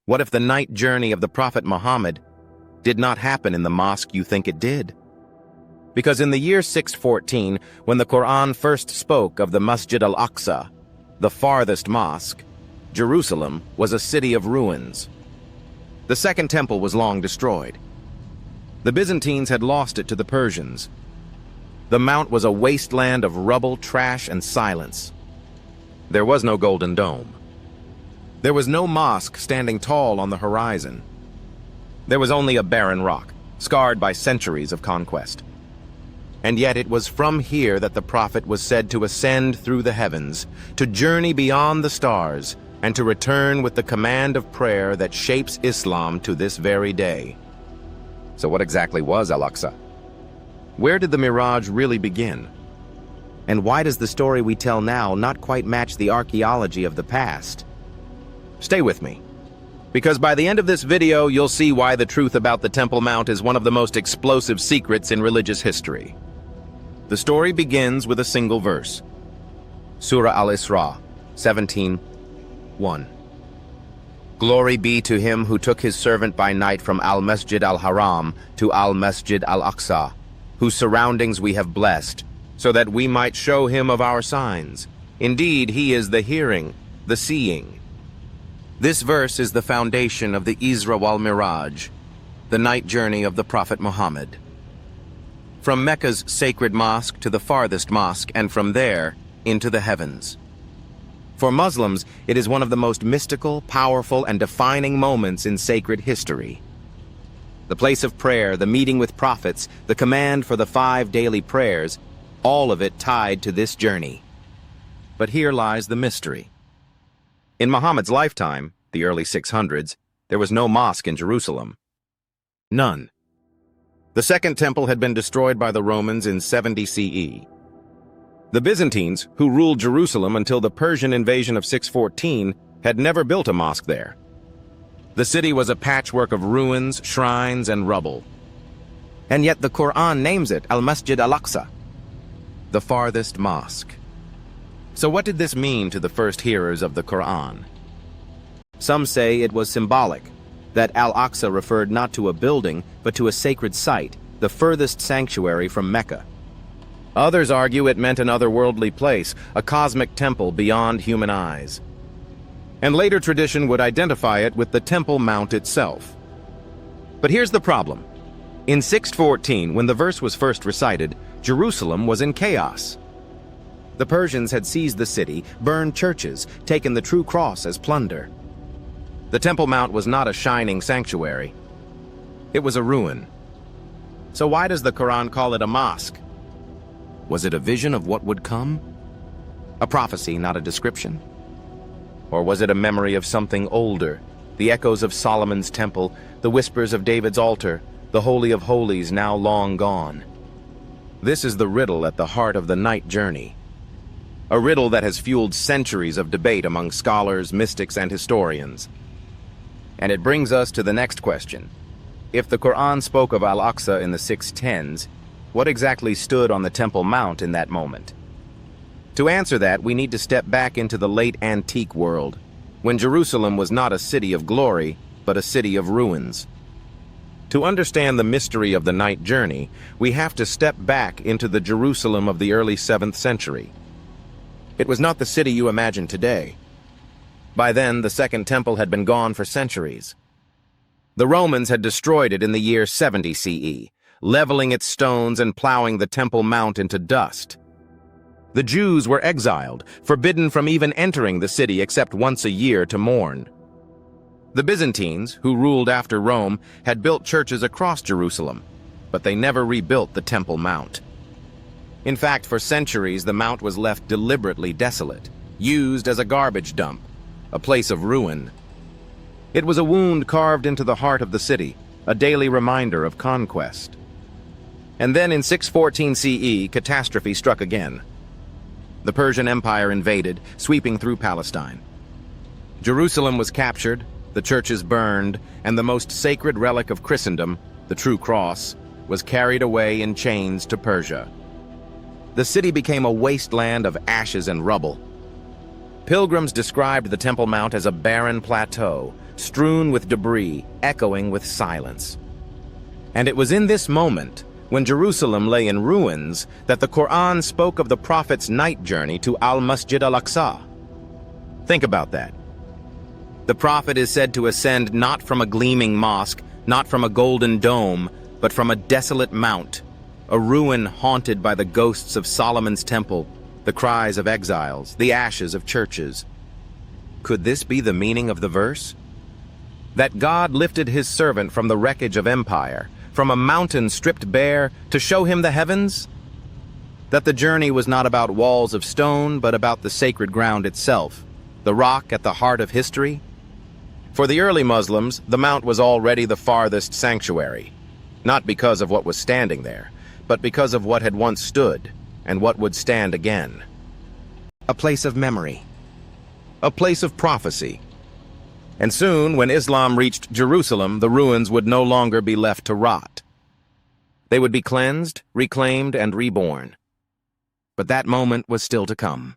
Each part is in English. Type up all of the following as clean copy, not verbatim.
What if the night journey of the Prophet Muhammad did not happen in the mosque you think it did? Because in the year 614, when the Quran first spoke of the Masjid Al Aqsa, the farthest mosque, Jerusalem was a city of ruins. The Second Temple was long destroyed. The Byzantines had lost it to the Persians. The mount was a wasteland of rubble, trash, and silence. There was no golden dome. There was no mosque standing tall on the horizon. There was only a barren rock, scarred by centuries of conquest. And yet it was from here that the prophet was said to ascend through the heavens, to journey beyond the stars, and to return with the command of prayer that shapes Islam to this very day. So what exactly was Al Aqsa? Where did the Mirage really begin? And why does the story we tell now not quite match the archaeology of the past? Stay with me, because by the end of this video, you'll see why the truth about the Temple Mount is one of the most explosive secrets in religious history. The story begins with a single verse. Surah Al-Isra, 17:1. Glory be to him who took his servant by night from Al-Masjid Al-Haram to Al-Masjid Al Aqsa, whose surroundings we have blessed, so that we might show him of our signs. Indeed, he is the hearing, the seeing. This verse is the foundation of the Isra wal Miraj, the night journey of the Prophet Muhammad. From Mecca's sacred mosque to the farthest mosque, and from there into the heavens. For Muslims, it is one of the most mystical, powerful, and defining moments in sacred history. The place of prayer, the meeting with prophets, the command for the 5 daily prayers, all of it tied to this journey. But here lies the mystery. In Muhammad's lifetime, the early 600s, there was no mosque in Jerusalem. None. The Second Temple had been destroyed by the Romans in 70 CE. The Byzantines, who ruled Jerusalem until the Persian invasion of 614, had never built a mosque there. The city was a patchwork of ruins, shrines, and rubble. And yet the Quran names it Al-Masjid Al Aqsa, the farthest mosque. So what did this mean to the first hearers of the Quran? Some say it was symbolic, that Al-Aqsa referred not to a building, but to a sacred site, the furthest sanctuary from Mecca. Others argue it meant an otherworldly place, a cosmic temple beyond human eyes. And later tradition would identify it with the Temple Mount itself. But here's the problem. In 614, when the verse was first recited, Jerusalem was in chaos. The Persians had seized the city, burned churches, taken the true cross as plunder. The Temple Mount was not a shining sanctuary. It was a ruin. So why does the Quran call it a mosque? Was it a vision of what would come? A prophecy, not a description? Or was it a memory of something older, the echoes of Solomon's temple, the whispers of David's altar, the Holy of Holies now long gone? This is the riddle at the heart of the night journey. A riddle that has fueled centuries of debate among scholars, mystics, and historians. And it brings us to the next question. If the Quran spoke of Al-Aqsa in the 610s, what exactly stood on the Temple Mount in that moment? To answer that, we need to step back into the late antique world, when Jerusalem was not a city of glory, but a city of ruins. To understand the mystery of the night journey, we have to step back into the Jerusalem of the early 7th century. It was not the city you imagine today. By then, the Second Temple had been gone for centuries. The Romans had destroyed it in the year 70 CE, leveling its stones and plowing the Temple Mount into dust. The Jews were exiled, forbidden from even entering the city except once a year to mourn. The Byzantines, who ruled after Rome, had built churches across Jerusalem, but they never rebuilt the Temple Mount. In fact, for centuries, the Mount was left deliberately desolate, used as a garbage dump, a place of ruin. It was a wound carved into the heart of the city, a daily reminder of conquest. And then in 614 CE, catastrophe struck again. The Persian Empire invaded, sweeping through Palestine. Jerusalem was captured, the churches burned, and the most sacred relic of Christendom, the true cross, was carried away in chains to Persia. The city became a wasteland of ashes and rubble. Pilgrims described the Temple Mount as a barren plateau, strewn with debris, echoing with silence. And it was in this moment, when Jerusalem lay in ruins, that the Quran spoke of the Prophet's night journey to Masjid Al Aqsa. Think about that. The Prophet is said to ascend not from a gleaming mosque, not from a golden dome, but from a desolate mount, a ruin haunted by the ghosts of Solomon's temple, the cries of exiles, the ashes of churches. Could this be the meaning of the verse? That God lifted his servant from the wreckage of empire, from a mountain stripped bare, to show him the heavens? That the journey was not about walls of stone, but about the sacred ground itself, the rock at the heart of history? For the early Muslims, the mount was already the farthest sanctuary, not because of what was standing there, but because of what had once stood, and what would stand again. A place of memory, a place of prophecy. And soon, when Islam reached Jerusalem, the ruins would no longer be left to rot. They would be cleansed, reclaimed, and reborn. But that moment was still to come.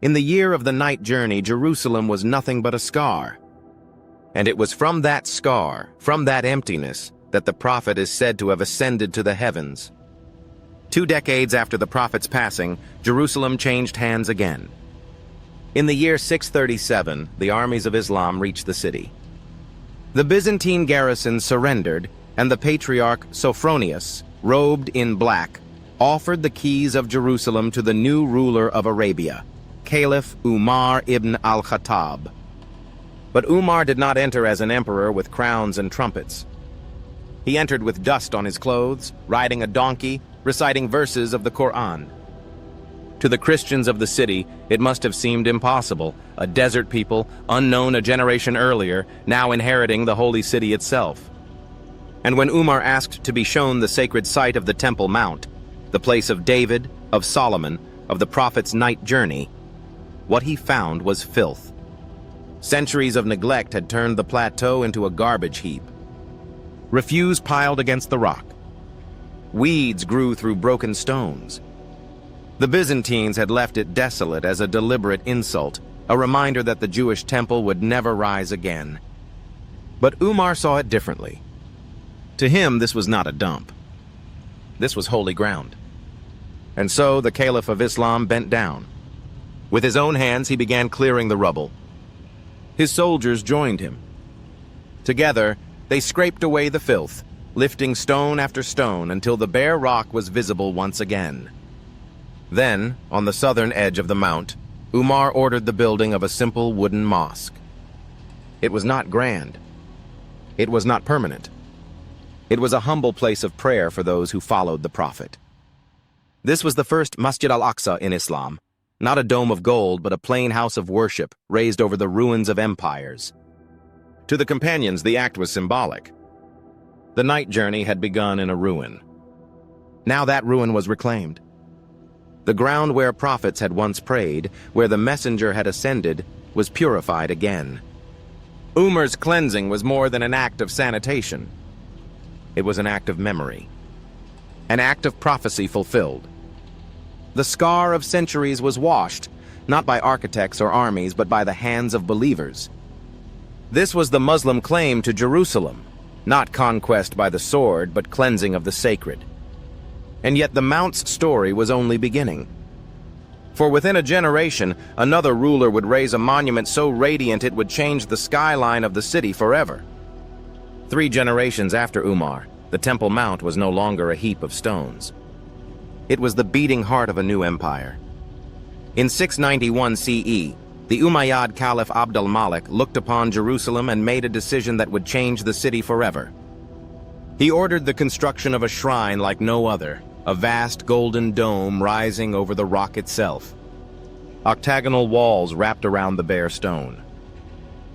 In the year of the night journey, Jerusalem was nothing but a scar. And it was from that scar, from that emptiness, that the Prophet is said to have ascended to the heavens. 2 decades after the Prophet's passing, Jerusalem changed hands again. In the year 637, the armies of Islam reached the city. The Byzantine garrison surrendered, and the patriarch Sophronius, robed in black, offered the keys of Jerusalem to the new ruler of Arabia, Caliph Umar ibn al-Khattab. But Umar did not enter as an emperor with crowns and trumpets. He entered with dust on his clothes, riding a donkey, reciting verses of the Quran. To the Christians of the city, it must have seemed impossible, a desert people, unknown a generation earlier, now inheriting the holy city itself. And when Umar asked to be shown the sacred site of the Temple Mount, the place of David, of Solomon, of the Prophet's night journey, what he found was filth. Centuries of neglect had turned the plateau into a garbage heap. Refuse piled against the rock. Weeds grew through broken stones. The Byzantines had left it desolate as a deliberate insult, a reminder that the Jewish temple would never rise again. But Umar saw it differently. To him, this was not a dump. This was holy ground. And so the Caliph of Islam bent down. With his own hands, he began clearing the rubble. His soldiers joined him. Together, they scraped away the filth, lifting stone after stone until the bare rock was visible once again. Then, on the southern edge of the mount, Umar ordered the building of a simple wooden mosque. It was not grand. It was not permanent. It was a humble place of prayer for those who followed the Prophet. This was the first Masjid Al Aqsa in Islam, not a dome of gold, but a plain house of worship raised over the ruins of empires. To the companions, the act was symbolic. The night journey had begun in a ruin. Now that ruin was reclaimed. The ground where prophets had once prayed, where the messenger had ascended, was purified again. Umar's cleansing was more than an act of sanitation. It was an act of memory. An act of prophecy fulfilled. The scar of centuries was washed, not by architects or armies, but by the hands of believers. This was the Muslim claim to Jerusalem, not conquest by the sword, but cleansing of the sacred. And yet the Mount's story was only beginning. For within a generation, another ruler would raise a monument so radiant it would change the skyline of the city forever. 3 generations after Umar, the Temple Mount was no longer a heap of stones. It was the beating heart of a new empire. In 691 CE, the Umayyad Caliph Abd al Malik looked upon Jerusalem and made a decision that would change the city forever. He ordered the construction of a shrine like no other, a vast golden dome rising over the rock itself. Octagonal walls wrapped around the bare stone.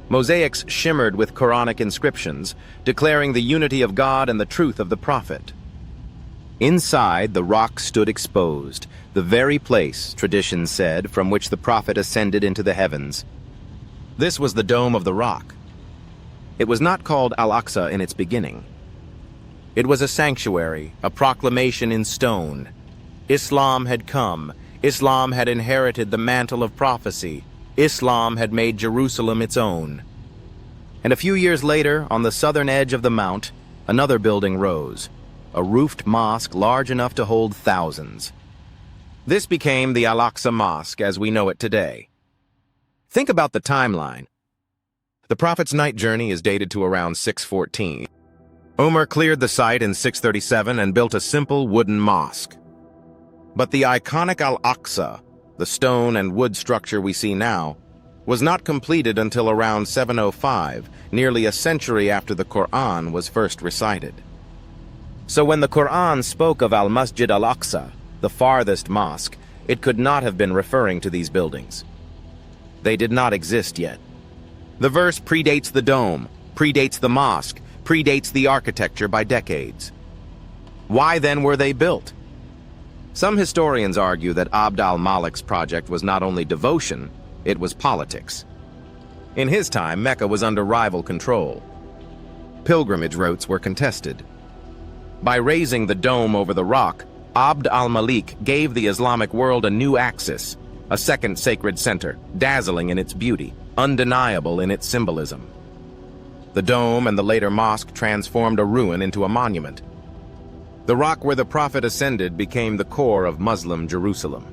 Mosaics shimmered with Quranic inscriptions, declaring the unity of God and the truth of the Prophet. Inside, the rock stood exposed, the very place, tradition said, from which the Prophet ascended into the heavens. This was the Dome of the Rock. It was not called Al Aqsa in its beginning. It was a sanctuary, a proclamation in stone. Islam had come. Islam had inherited the mantle of prophecy. Islam had made Jerusalem its own. And a few years later, on the southern edge of the mount, another building rose, a roofed mosque large enough to hold thousands. This became the Al Aqsa Mosque as we know it today. Think about the timeline. The Prophet's night journey is dated to around 614. Umar cleared the site in 637 and built a simple wooden mosque. But the iconic Al Aqsa, the stone and wood structure we see now, was not completed until around 705, nearly a century after the Quran was first recited. So when the Quran spoke of Masjid Al Aqsa, the farthest mosque, it could not have been referring to these buildings. They did not exist yet. The verse predates the dome, predates the mosque, predates the architecture by decades. Why then were they built? Some historians argue that Abd al Malik's project was not only devotion, it was politics. In his time, Mecca was under rival control. Pilgrimage routes were contested. By raising the dome over the rock, Abd al Malik gave the Islamic world a new axis, a second sacred center, dazzling in its beauty, undeniable in its symbolism. The dome and the later mosque transformed a ruin into a monument. The rock where the Prophet ascended became the core of Muslim Jerusalem.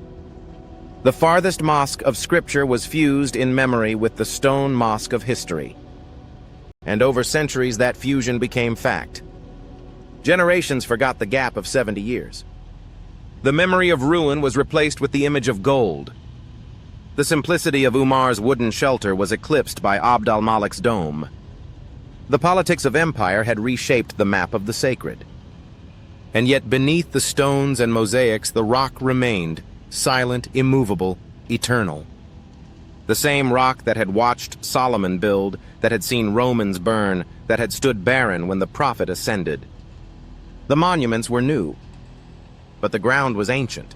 The farthest mosque of Scripture was fused in memory with the stone mosque of history. And over centuries that fusion became fact. Generations forgot the gap of 70 years. The memory of ruin was replaced with the image of gold. The simplicity of Umar's wooden shelter was eclipsed by Abd al Malik's dome. The politics of empire had reshaped the map of the sacred. And yet beneath the stones and mosaics the rock remained, silent, immovable, eternal. The same rock that had watched Solomon build, that had seen Romans burn, that had stood barren when the Prophet ascended. The monuments were new, but the ground was ancient.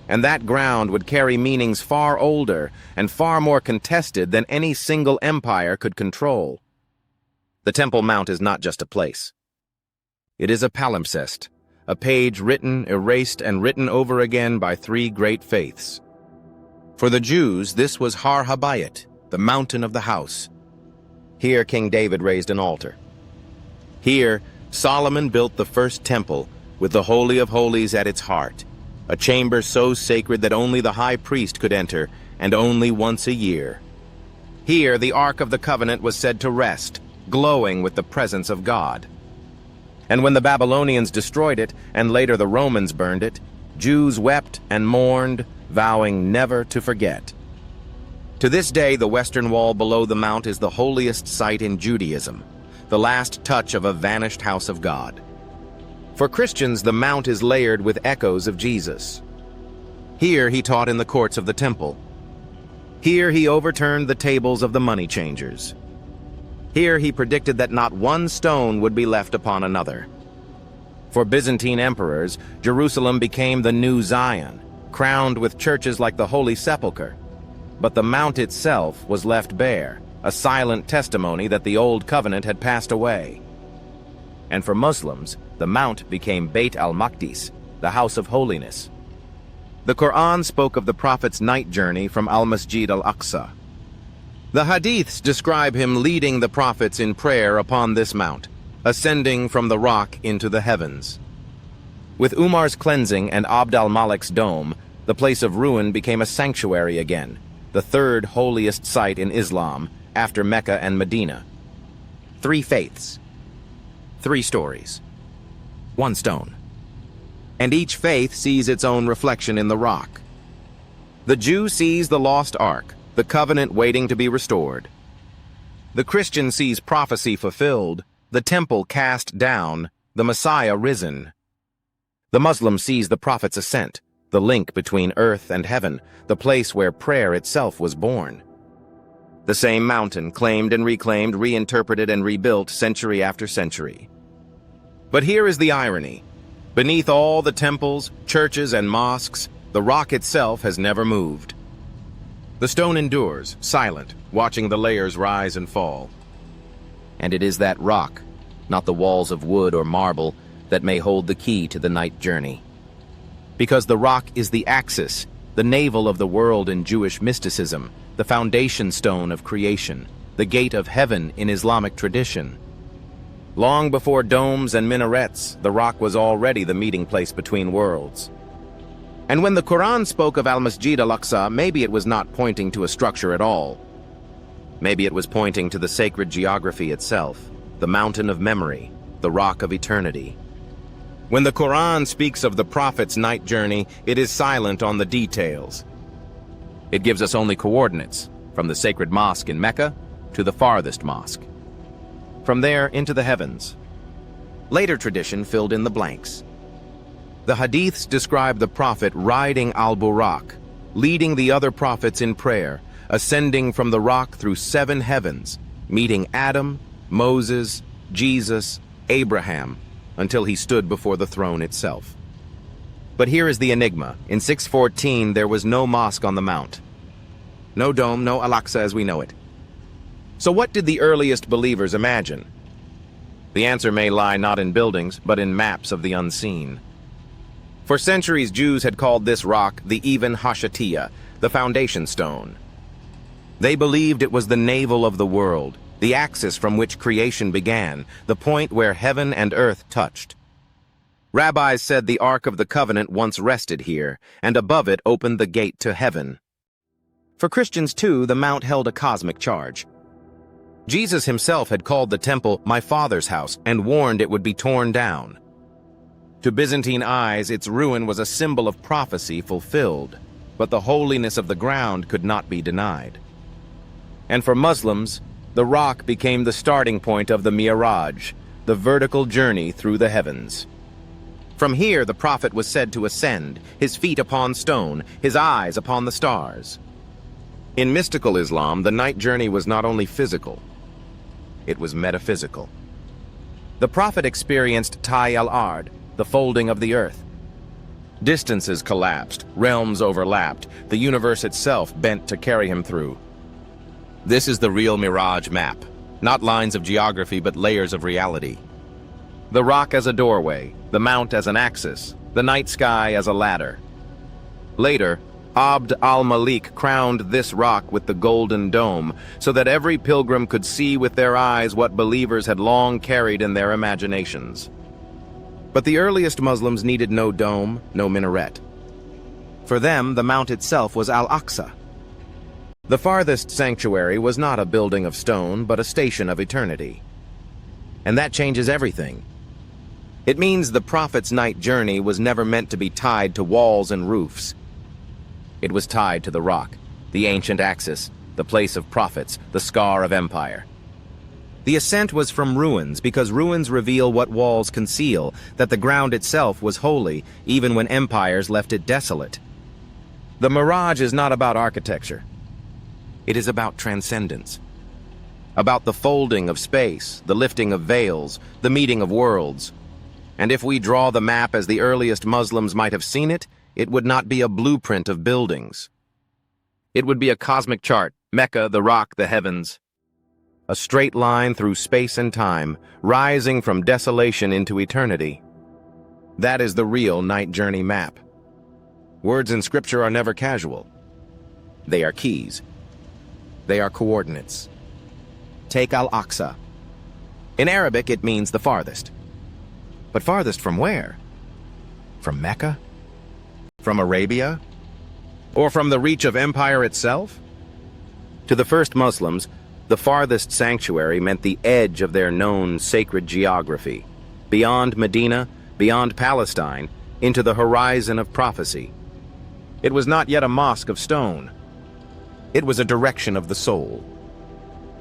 And that ground would carry meanings far older and far more contested than any single empire could control. The Temple Mount is not just a place. It is a palimpsest, a page written, erased, and written over again by three great faiths. For the Jews, this was Har Habayit, the mountain of the house. Here King David raised an altar. Here, Solomon built the first temple, with the Holy of Holies at its heart, a chamber so sacred that only the high priest could enter, and only once a year. Here, the Ark of the Covenant was said to rest, glowing with the presence of God. And when the Babylonians destroyed it, and later the Romans burned it, Jews wept and mourned, vowing never to forget. To this day, the western wall below the mount is the holiest site in Judaism, the last touch of a vanished house of God. For Christians, the mount is layered with echoes of Jesus. Here he taught in the courts of the temple. Here he overturned the tables of the money changers. Here he predicted that not one stone would be left upon another. For Byzantine emperors, Jerusalem became the new Zion, crowned with churches like the Holy Sepulchre. But the mount itself was left bare, a silent testimony that the Old Covenant had passed away. And for Muslims, the mount became Beit al-Maqdis, the house of holiness. The Quran spoke of the Prophet's night journey from Masjid Al Aqsa. The Hadiths describe him leading the prophets in prayer upon this mount, ascending from the rock into the heavens. With Umar's cleansing and Abd al Malik's dome, the place of ruin became a sanctuary again, the third holiest site in Islam, after Mecca and Medina. Three faiths, three stories, one stone. And each faith sees its own reflection in the rock. The Jew sees the lost ark, the covenant waiting to be restored. The Christian sees prophecy fulfilled, the temple cast down, the Messiah risen. The Muslim sees the Prophet's ascent, the link between earth and heaven, the place where prayer itself was born. The same mountain, claimed and reclaimed, reinterpreted and rebuilt century after century. But here is the irony. Beneath all the temples, churches, and mosques, the rock itself has never moved. The stone endures, silent, watching the layers rise and fall. And it is that rock, not the walls of wood or marble, that may hold the key to the night journey. Because the rock is the axis, the navel of the world in Jewish mysticism, the foundation stone of creation, the gate of heaven in Islamic tradition. Long before domes and minarets, the rock was already the meeting place between worlds. And when the Quran spoke of Masjid Al Aqsa, maybe it was not pointing to a structure at all. Maybe it was pointing to the sacred geography itself, the mountain of memory, the rock of eternity. When the Quran speaks of the Prophet's night journey, it is silent on the details. It gives us only coordinates, from the sacred mosque in Mecca to the Farthest Mosque. From there into the heavens. Later tradition filled in the blanks. The hadiths describe the Prophet riding al-Buraq, leading the other prophets in prayer, ascending from the rock through 7 heavens, meeting Adam, Moses, Jesus, Abraham, until he stood before the throne itself. But here is the enigma. In 614, there was no mosque on the mount. No dome, no Al-Aqsa as we know it. So what did the earliest believers imagine? The answer may lie not in buildings, but in maps of the unseen. For centuries, Jews had called this rock the Even Hashatiyah, the foundation stone. They believed it was the navel of the world, the axis from which creation began, the point where heaven and earth touched. Rabbis said the Ark of the Covenant once rested here, and above it opened the gate to heaven. For Christians too, the mount held a cosmic charge. Jesus himself had called the temple my Father's house and warned it would be torn down. To Byzantine eyes, its ruin was a symbol of prophecy fulfilled, but the holiness of the ground could not be denied. And for Muslims, the rock became the starting point of the Mi'raj, the vertical journey through the heavens. From here, the Prophet was said to ascend, his feet upon stone, his eyes upon the stars. In mystical Islam, the night journey was not only physical, it was metaphysical. The Prophet experienced Tai al-Ard, the folding of the earth. Distances collapsed, realms overlapped, the universe itself bent to carry him through. This is the real Mirage map, not lines of geography but layers of reality. The rock as a doorway, the mount as an axis, the night sky as a ladder. Later, Abd al Malik crowned this rock with the golden dome so that every pilgrim could see with their eyes what believers had long carried in their imaginations. But the earliest Muslims needed no dome, no minaret. For them, the mount itself was Al Aqsa. The farthest sanctuary was not a building of stone, but a station of eternity. And that changes everything. It means the Prophet's night journey was never meant to be tied to walls and roofs. It was tied to the rock, the ancient axis, the place of prophets, the scar of empire. The ascent was from ruins because ruins reveal what walls conceal, that the ground itself was holy even when empires left it desolate. The Mirage is not about architecture. It is about transcendence. About the folding of space, the lifting of veils, the meeting of worlds. And if we draw the map as the earliest Muslims might have seen it, it would not be a blueprint of buildings. It would be a cosmic chart, Mecca, the rock, the heavens. A straight line through space and time, rising from desolation into eternity. That is the real night journey map. Words in scripture are never casual. They are keys. They are coordinates. Take Al-Aqsa. In Arabic, it means the farthest. But farthest from where? From Mecca? From Arabia? Or from the reach of empire itself? To the first Muslims, the farthest sanctuary meant the edge of their known sacred geography, beyond Medina, beyond Palestine, into the horizon of prophecy. It was not yet a mosque of stone. It was a direction of the soul.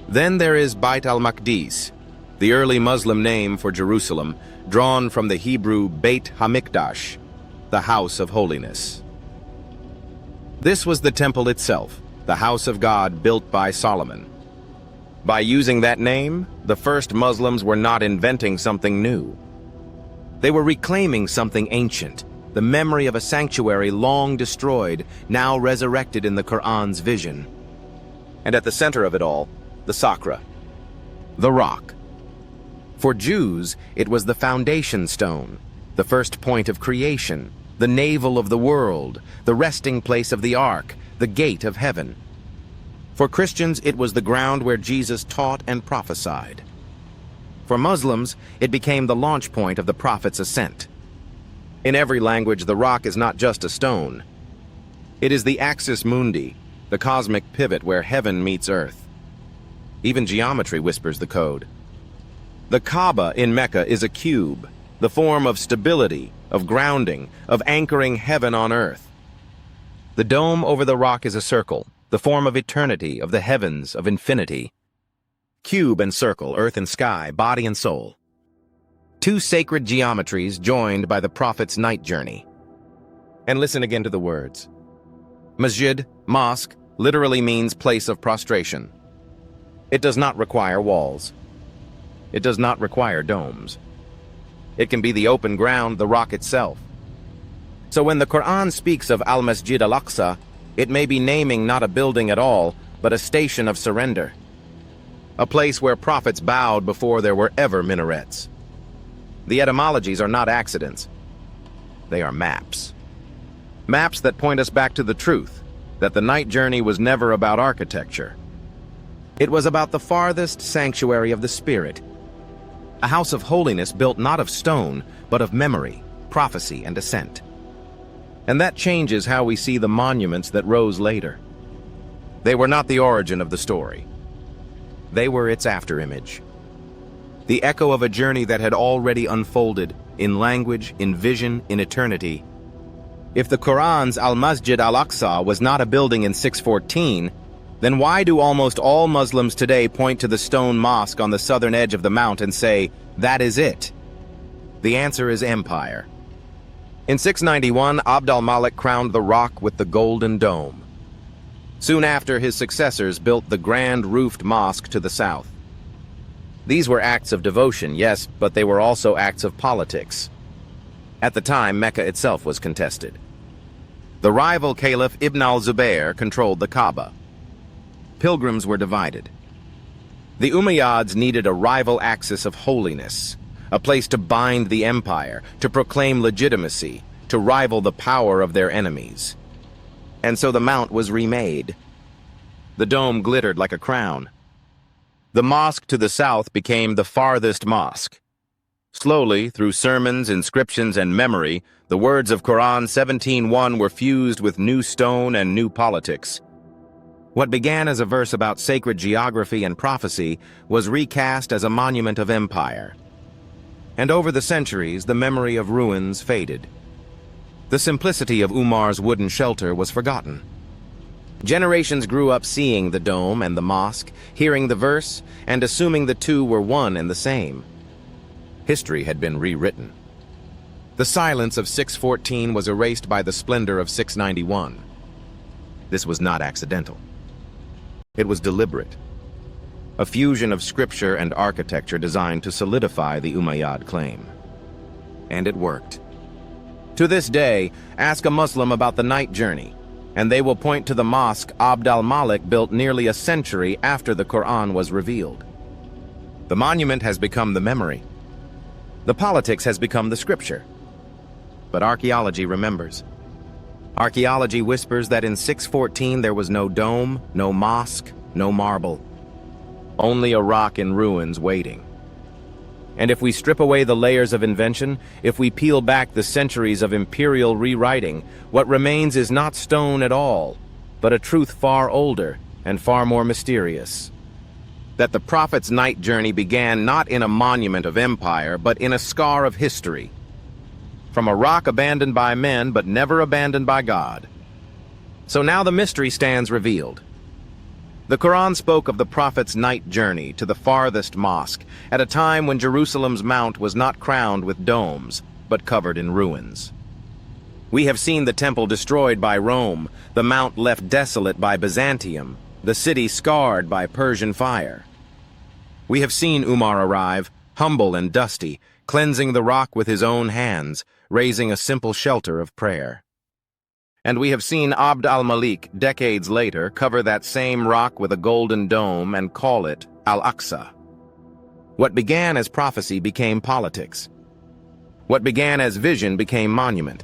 Then there is Bait al-Maqdis, the early Muslim name for Jerusalem, drawn from the Hebrew Beit HaMikdash, the house of holiness. This was the temple itself, the house of God built by Solomon. By using that name, the first Muslims were not inventing something new. They were reclaiming something ancient, the memory of a sanctuary long destroyed, now resurrected in the Quran's vision. And at the center of it all, the Sakra, the rock. For Jews, it was the foundation stone, the first point of creation, the navel of the world, the resting place of the ark, the gate of heaven. For Christians, it was the ground where Jesus taught and prophesied. For Muslims, it became the launch point of the Prophet's ascent. In every language, the rock is not just a stone. It is the axis mundi, the cosmic pivot where heaven meets earth. Even geometry whispers the code. The Kaaba in Mecca is a cube, the form of stability, of grounding, of anchoring heaven on earth. The dome over the rock is a circle, the form of eternity, of the heavens, of infinity. Cube and circle, earth and sky, body and soul. Two sacred geometries joined by the Prophet's night journey. And listen again to the words. Masjid, mosque, literally means place of prostration. It does not require walls. It does not require domes. It can be the open ground, the rock itself. So when the Quran speaks of Masjid Al Aqsa, it may be naming not a building at all, but a station of surrender. A place where prophets bowed before there were ever minarets. The etymologies are not accidents. They are maps. Maps that point us back to the truth, that the night journey was never about architecture. It was about the farthest sanctuary of the spirit, a house of holiness built not of stone, but of memory, prophecy, and ascent. And that changes how we see the monuments that rose later. They were not the origin of the story. They were its afterimage. The echo of a journey that had already unfolded, in language, in vision, in eternity. If the Quran's Masjid Al Aqsa was not a building in 614, then why do almost all Muslims today point to the stone mosque on the southern edge of the mount and say, that is it? The answer is empire. In 691, Abd al Malik crowned the rock with the golden dome. Soon after, his successors built the grand roofed mosque to the south. These were acts of devotion, yes, but they were also acts of politics. At the time, Mecca itself was contested. The rival caliph Ibn al-Zubayr controlled the Kaaba. Pilgrims were divided. The Umayyads needed a rival axis of holiness, a place to bind the empire, to proclaim legitimacy, to rival the power of their enemies. And so the mount was remade. The dome glittered like a crown. The mosque to the south became the Farthest Mosque. Slowly, through sermons, inscriptions, and memory, the words of Quran 17:1 were fused with new stone and new politics. What began as a verse about sacred geography and prophecy was recast as a monument of empire. And over the centuries, the memory of ruins faded. The simplicity of Umar's wooden shelter was forgotten. Generations grew up seeing the dome and the mosque, hearing the verse, and assuming the two were one and the same. History had been rewritten. The silence of 614 was erased by the splendor of 691. This was not accidental. It was deliberate. A fusion of scripture and architecture designed to solidify the Umayyad claim. And it worked. To this day, ask a Muslim about the night journey, and they will point to the mosque Abd al Malik built nearly a century after the Quran was revealed. The monument has become the memory. The politics has become the scripture. But archaeology remembers. Archaeology whispers that in 614 there was no dome, no mosque, no marble. Only a rock in ruins waiting. And if we strip away the layers of invention, if we peel back the centuries of imperial rewriting, what remains is not stone at all, but a truth far older and far more mysterious. That the Prophet's night journey began not in a monument of empire, but in a scar of history. From a rock abandoned by men, but never abandoned by God. So now the mystery stands revealed. The Quran spoke of the Prophet's night journey to the Farthest Mosque at a time when Jerusalem's mount was not crowned with domes, but covered in ruins. We have seen the temple destroyed by Rome, the mount left desolate by Byzantium, the city scarred by Persian fire. We have seen Umar arrive, humble and dusty, cleansing the rock with his own hands, raising a simple shelter of prayer. And we have seen Abd al Malik, decades later, cover that same rock with a golden dome and call it Al Aqsa. What began as prophecy became politics. What began as vision became monument.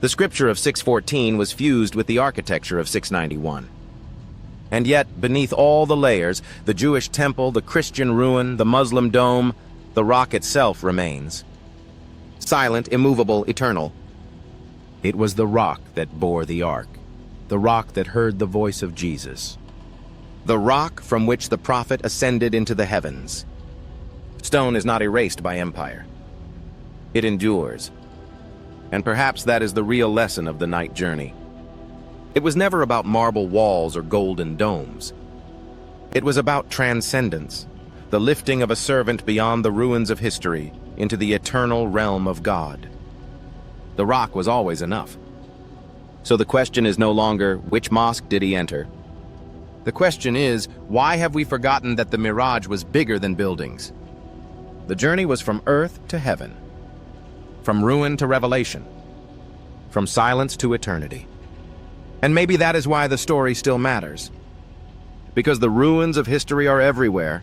The scripture of 614 was fused with the architecture of 691. And yet, beneath all the layers, the Jewish temple, the Christian ruin, the Muslim dome, the rock itself remains. Silent, immovable, eternal. It was the rock that bore the ark, the rock that heard the voice of Jesus, the rock from which the prophet ascended into the heavens. Stone is not erased by empire. It endures. And perhaps that is the real lesson of the night journey. It was never about marble walls or golden domes. It was about transcendence, the lifting of a servant beyond the ruins of history into the eternal realm of God. The rock was always enough. So the question is no longer, which mosque did he enter? The question is, why have we forgotten that the Miraj was bigger than buildings? The journey was from earth to heaven, from ruin to revelation, from silence to eternity. And maybe that is why the story still matters. Because the ruins of history are everywhere.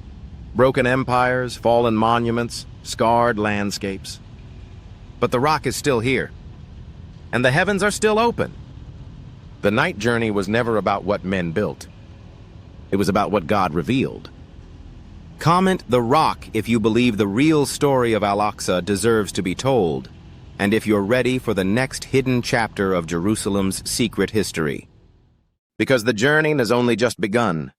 Broken empires, fallen monuments, scarred landscapes. But the rock is still here. And the heavens are still open. The night journey was never about what men built. It was about what God revealed. Comment the rock if you believe the real story of Al Aqsa deserves to be told, and if you're ready for the next hidden chapter of Jerusalem's secret history. Because the journey has only just begun.